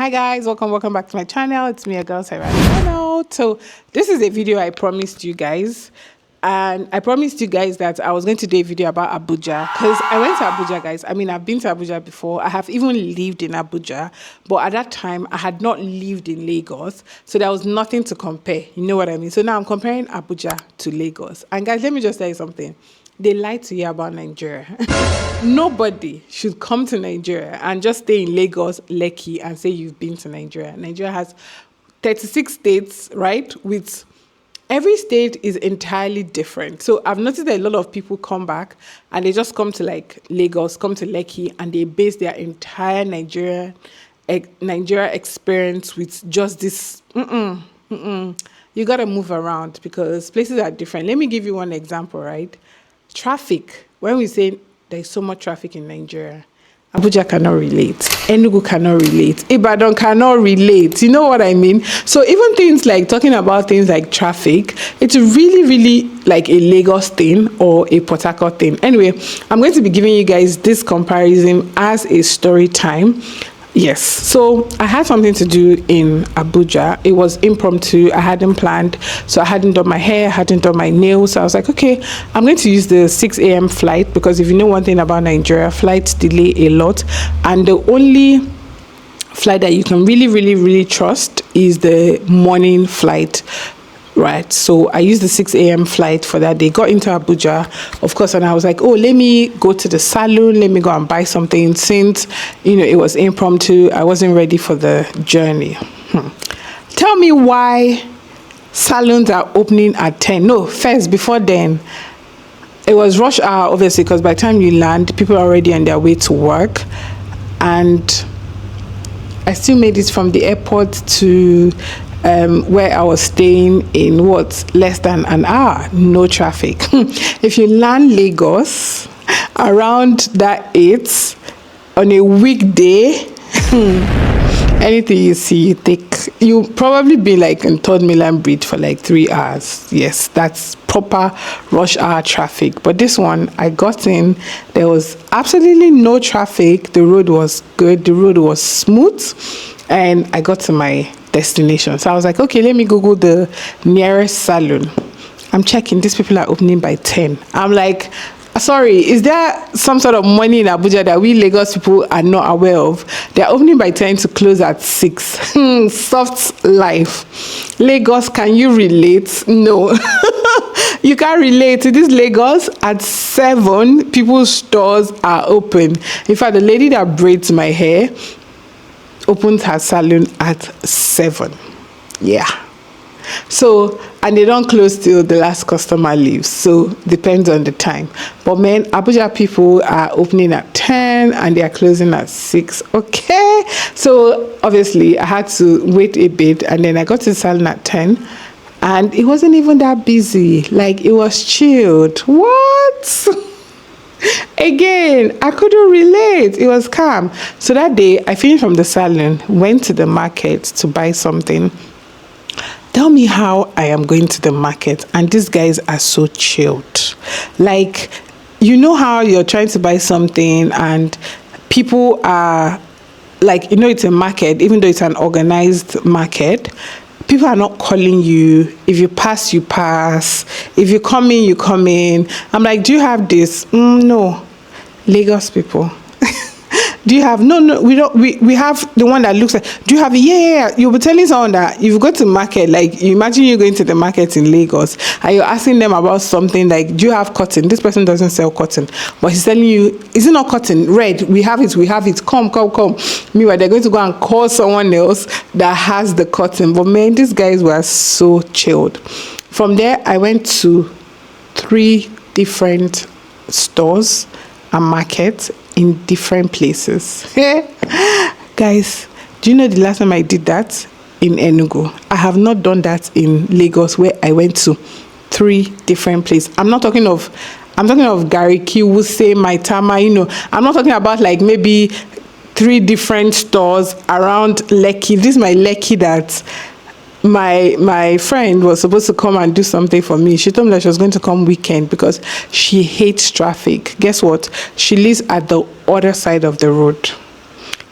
Hi guys, welcome back to my channel. It's me, a girl Sarah channel. So this is a video I promised you guys, and I promised you guys that I was going to do a video about Abuja, because I went to Abuja, guys. I mean, I've been to Abuja before. I have even lived in Abuja, but at that time I had not lived in Lagos, so there was nothing to compare. You know what I mean? So now I'm comparing Abuja to Lagos. And guys, let me just tell you something. They lie to you about Nigeria. Nobody should come to Nigeria and just stay in Lagos, Lekki, and say you've been to Nigeria. Nigeria has 36 states, right? With every state is entirely different. So I've noticed that a lot of people come back and they just come to like Lagos, come to Lekki, and they base their entire Nigeria experience with just this. You got to move around because places are different. Let me give you one example, right? Traffic. When we say there's so much traffic in Nigeria, Abuja cannot relate. Enugu cannot relate. Ibadan cannot relate. You know what I mean? So even things like talking about things like traffic, it's really like a Lagos thing or a Port Harcourt thing. Anyway, I'm going to be giving you guys this comparison as a story time. Yes, so I had something to do in Abuja. It was impromptu. I hadn't planned, so I hadn't done my hair, hadn't done my nails. So I was like, okay, I'm going to use the 6 a.m. flight, because if you know one thing about Nigeria, flights delay a lot, and the only flight that you can really trust is the morning flight. Right, so I used the 6 a.m. flight for that day, got into Abuja, of course, and I was like, oh, let me go to the salon, let me go and buy something, since, you know, it was impromptu, I wasn't ready for the journey. Tell me why salons are opening at 10. No, first, before then, it was rush hour, obviously, because by the time you land, people are already on their way to work, and I still made it from the airport to where I was staying in less than an hour. No traffic. If you land Lagos around that 8 on a weekday, anything you see, you take. You'll probably be like in Third Mainland Bridge for like 3 hours. Yes, that's proper rush hour traffic. But this one, I got in, there was absolutely no traffic. The road was good. The road was smooth, and I got to my destination. So I was like, okay, let me Google the nearest salon. I'm checking, these people are opening by 10. I'm like, sorry, is there some sort of money in Abuja that we Lagos people are not aware of? They're opening by 10 to close at 6. Soft life. Lagos, can you relate? No. You can't relate to this. Lagos at 7, people's stores are open. In fact, the lady that braids my hair opens her salon at 7. Yeah. So, and they don't close till the last customer leaves. So, depends on the time. But man, Abuja people are opening at 10 and they are closing at 6. Okay. So, obviously, I had to wait a bit, and then I got to the salon at 10. And it wasn't even that busy. Like, it was chilled. What? Again, I couldn't relate. It was calm. So that day, I finished from the salon, went to the market to buy something. Tell me how I am going to the market, and these guys are so chilled. Like, you know how you're trying to buy something and people are like, you know, it's a market, even though it's an organized market. People are not calling you. If you pass, you pass. If you come in, you come in. I'm like, do you have this? No. Lagos people. Do you have? No, we don't. We have the one that looks like, do you have it? Yeah. You'll be telling someone that you've got to market, like, you imagine you're going to the market in Lagos and you're asking them about something like, do you have cotton? This person doesn't sell cotton, but he's telling you, is it not cotton? Red, we have it. Come. Meanwhile, they're going to go and call someone else that has the cotton. But man, these guys were so chilled. From there, I went to 3 different stores and markets in different places. Guys, do you know the last time I did that? In Enugu. I have not done that in Lagos, where I went to 3 different places. I'm talking of Gariki, Wuse, Maitama, you know. I'm not talking about like maybe 3 different stores around Lekki. This is my Lekki that my friend was supposed to come and do something for me. She told me that she was going to come weekend because she hates traffic. Guess what? She lives at the other side of the road.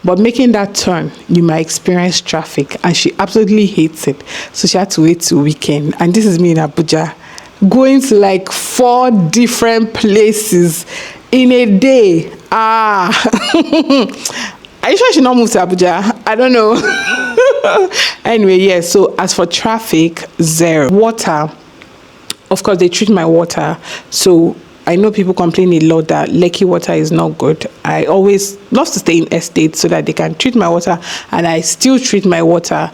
But making that turn, you might experience traffic, and she absolutely hates it. So she had to wait till weekend. And this is me in Abuja, going to like 4 different places in a day. Are you sure she not moved to Abuja? I don't know. Anyway, yeah. So as for traffic, zero. Water, of course, they treat my water. So I know people complain a lot that Lekki water is not good. I always love to stay in estate so that they can treat my water, and I still treat my water.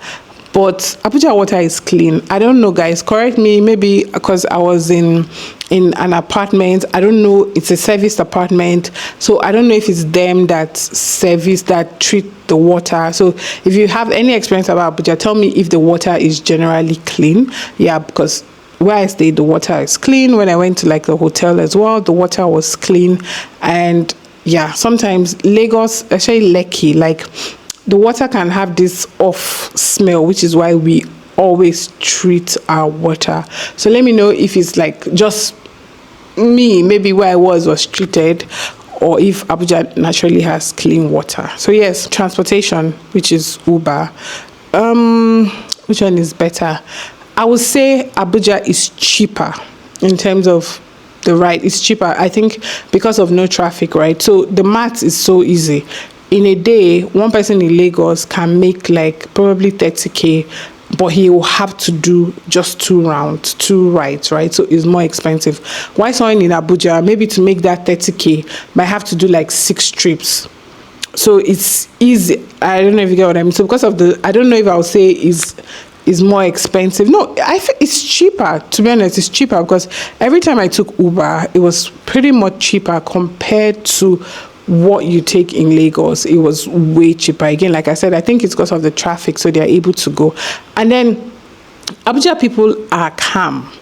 But Abuja water is clean. I don't know, guys. Correct me, maybe because I was in an apartment. I don't know. It's a serviced apartment, so I don't know if it's them that treat the water. So if you have any experience about Abuja, tell me if the water is generally clean. Yeah, because where I stayed, the water is clean. When I went to like the hotel as well, the water was clean. And yeah, sometimes Lagos, especially Lekki, like the water can have this off smell, which is why we always treat our water. So let me know if it's like just me, maybe where I was treated, or if Abuja naturally has clean water. So yes, transportation, which is Uber. Which one is better? I would say Abuja is cheaper in terms of the ride. It's cheaper, I think, because of no traffic, right? So the math is so easy. In a day, one person in Lagos can make like probably 30K, but he will have to do just 2 rides, right? So it's more expensive. Why someone in Abuja, maybe to make that 30K, might have to do like 6 trips. So it's easy. I don't know if you get what I mean. So because of I don't know if I would say is more expensive. No, I think it's cheaper. To be honest, it's cheaper because every time I took Uber, it was pretty much cheaper compared to what you take in Lagos. It was way cheaper. Again, like I said, I think it's because of the traffic, so they're able to go. And then Abuja people are calm.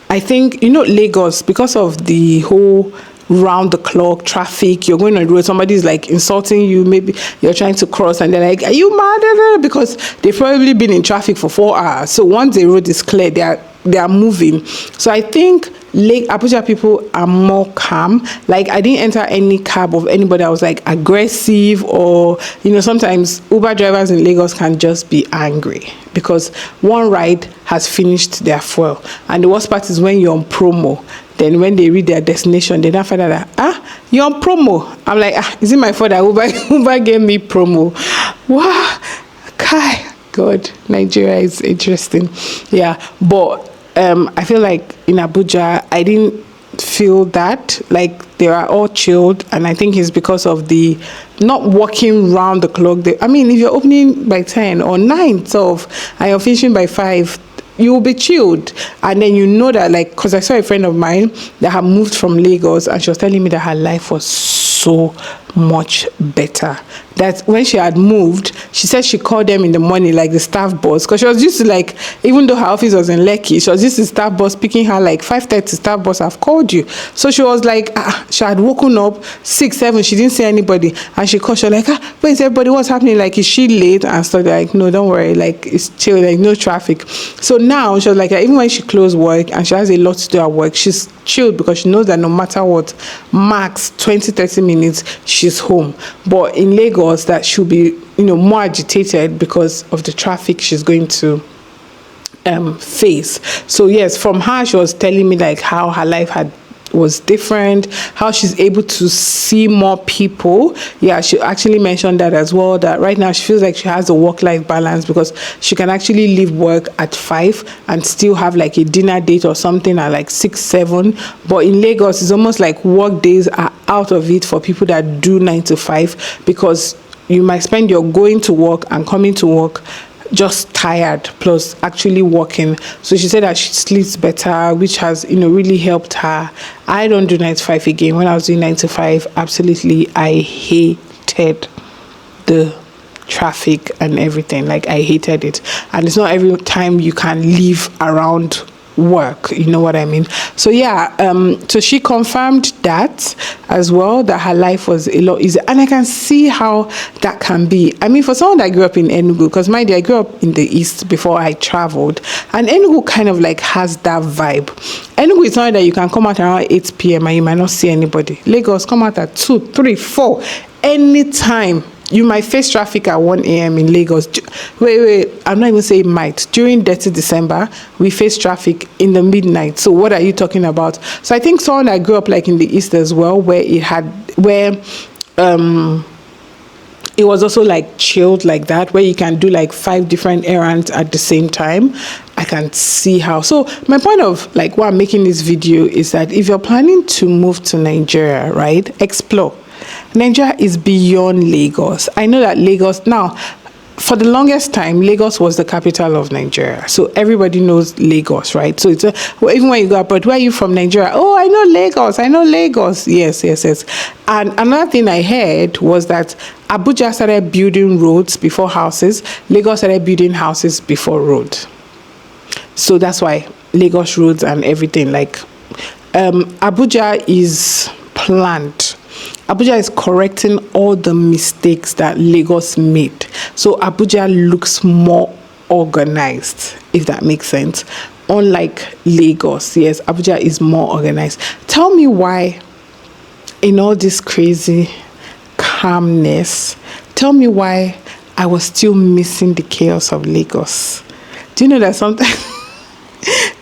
I think, Lagos, because of the whole round the clock traffic, you're going on the road, somebody's like insulting you, maybe you're trying to cross and they're like, are you mad? Because they've probably been in traffic for 4 hours. So once the road is clear, they are moving. So I think Abuja people are more calm. Like I didn't enter any cab of anybody that was like aggressive, or sometimes Uber drivers in Lagos can just be angry because one ride has finished their fuel. And the worst part is when you're on promo, then when they reach their destination, they don't find out that, you're on promo. I'm like, is it my fault that Uber gave me promo? Wow, God, Nigeria is interesting. Yeah, but I feel like in Abuja, I didn't feel that. Like they are all chilled, and I think it's because of the not walking round the clock. If you're opening by 10 or 9, and you're finishing by 5, you will be chilled. And then that, like, because I saw a friend of mine that had moved from Lagos, and she was telling me that her life was so much better. That when she had moved, she said she called them in the morning, like the staff boss, because she was used to, like, even though her office was in Lekki, she was used to staff boss picking her like 5:30. Staff boss, I've called you. So she was like, she had woken up 6, 7, she didn't see anybody, and she called. She was like, where is everybody? What's happening? Like, is she late? And stuff. Like, no, don't worry. Like, it's chill. Like, no traffic. So now she was like, even when she closed work and she has a lot to do at work, she's chilled because she knows that no matter what, max 20-30 minutes, she's home. But in Lagos, that she'll be more agitated because of the traffic she's going to face. So yes, from her, she was telling me like how her life was different, how she's able to see more people. Yeah, she actually mentioned that as well, that right now she feels like she has a work-life balance because she can actually leave work at 5 and still have like a dinner date or something at like 6, 7. But in Lagos, it's almost like work days are out of it for people that do 9 to 5, because you might spend your going to work and coming to work just tired plus actually working. So she said that she sleeps better, which has really helped her. I don't do 9 to 5 again. When I was doing 9 to 5, absolutely I hated the traffic and everything. Like, I hated it, and it's not every time you can leave around work, you know what I mean? So yeah, so she confirmed that as well, that her life was a lot easier, and I can see how that can be. For someone that grew up in Enugu, because mind you, I grew up in the east before I traveled, and Enugu kind of like has that vibe. Enugu is not that you can come out around 8 p.m. and you might not see anybody. Lagos, come out at 2, 3, 4, anytime you might face traffic at 1 a.m. in Lagos. Wait, I'm not even saying might. During dirty December, we face traffic in the midnight. So what are you talking about? So I think someone that grew up like in the East as well, where it was also like chilled like that, where you can do like 5 different errands at the same time. I can see how. So my point of like why I'm making this video is that if you're planning to move to Nigeria, right, explore. Nigeria is beyond Lagos. I know that Lagos now, for the longest time, Lagos was the capital of Nigeria. So everybody knows Lagos, right? So it's well, even when you go abroad, where are you from, Nigeria? Oh, I know Lagos. I know Lagos. Yes. And another thing I heard was that Abuja started building roads before houses. Lagos started building houses before roads. So that's why Lagos roads and everything, like Abuja is planned. Abuja is correcting all the mistakes that Lagos made. So Abuja looks more organized, if that makes sense. Unlike Lagos, yes, Abuja is more organized. Tell me why, in all this crazy calmness, tell me why I was still missing the chaos of Lagos. Do you know that sometimes...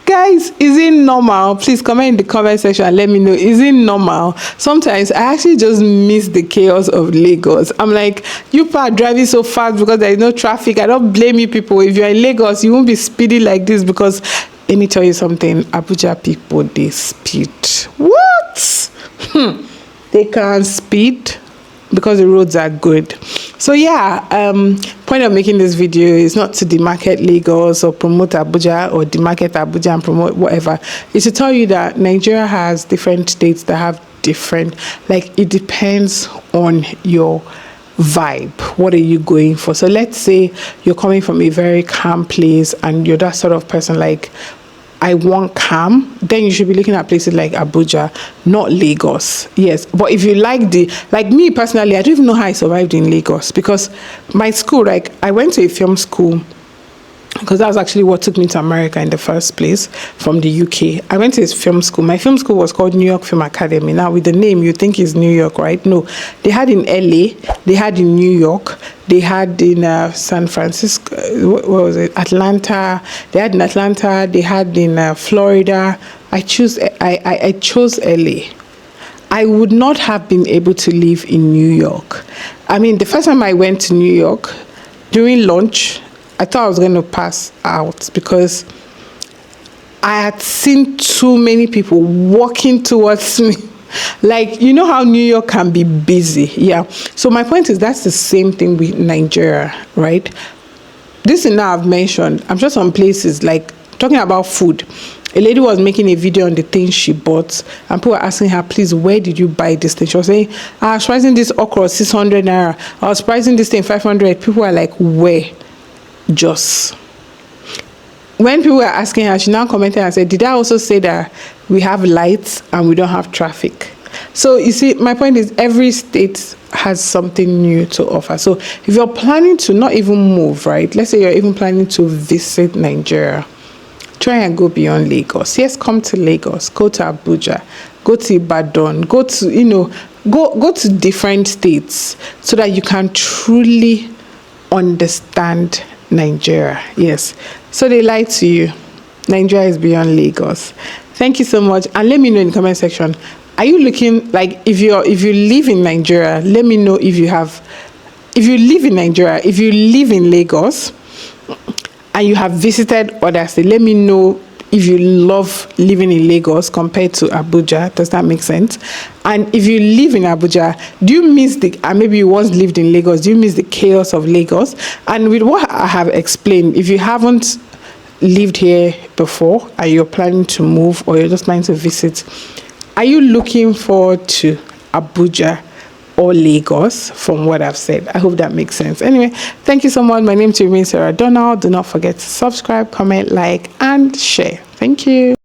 Guys, is it normal? Please comment in the comment section and let me know. Is it normal? Sometimes I actually just miss the chaos of Lagos. I'm like, you people are driving so fast because there is no traffic. I don't blame you people. If you're in Lagos, you won't be speedy like this because let me tell you something. Abuja people, they speed. What? They can't speed because the roads are good. So yeah, point of making this video is not to demarket Lagos or promote Abuja or demarket Abuja and promote whatever. It's to tell you that Nigeria has different states that have different, like it depends on your vibe. What are you going for? So let's say you're coming from a very calm place and you're that sort of person like, I want calm, then you should be looking at places like Abuja, not Lagos. Yes, but if you like like me personally, I don't even know how I survived in Lagos because my school, like I went to a film school because that was actually what took me to America in the first place from the UK. I went to this film school. My film school was called New York Film Academy. Now, with the name, you think it's New York, right? No, they had in LA, they had in New York, they had in San Francisco, what was it? Atlanta. They had in Atlanta, they had in Florida. I chose LA. I would not have been able to live in New York. I mean, the first time I went to New York, during lunch, I thought I was going to pass out because I had seen too many people walking towards me. Like, you know how New York can be busy. Yeah. So my point is that's the same thing with Nigeria, right? This thing now I've mentioned, I'm sure some places, like talking about food. A lady was making a video on the things she bought and people were asking her, please, where did you buy this thing? She was saying, I was pricing this okra 600 naira. I was pricing this thing 500. People were like, where? Just when people were asking her, she now commented and said, did I also say that we have lights and we don't have traffic? So you see, my point is every state has something new to offer. So if you're planning to not even move, right, let's say you're even planning to visit Nigeria, try and go beyond Lagos. Yes, come to Lagos, go to Abuja, go to Ibadan, go to, go to different states so that you can truly understand Nigeria. Yes, so they lied to you. Nigeria is beyond Lagos. Thank you so much, and let me know in the comment section, are you looking, like, if you live in Nigeria, let me know if you live in Nigeria, if you live in Lagos and you have visited other states, let me know if you love living in Lagos compared to Abuja. Does that make sense? And if you live in Abuja, do you miss and maybe you once lived in Lagos, do you miss the chaos of Lagos? And with what I have explained, if you haven't lived here before and you're planning to move or you're just planning to visit, are you looking forward to Abuja or Lagos from what I've said? I hope that makes sense. Anyway, thank you so much. My name is Sarah Donald. Do not forget to subscribe, comment, like, and share. Thank you.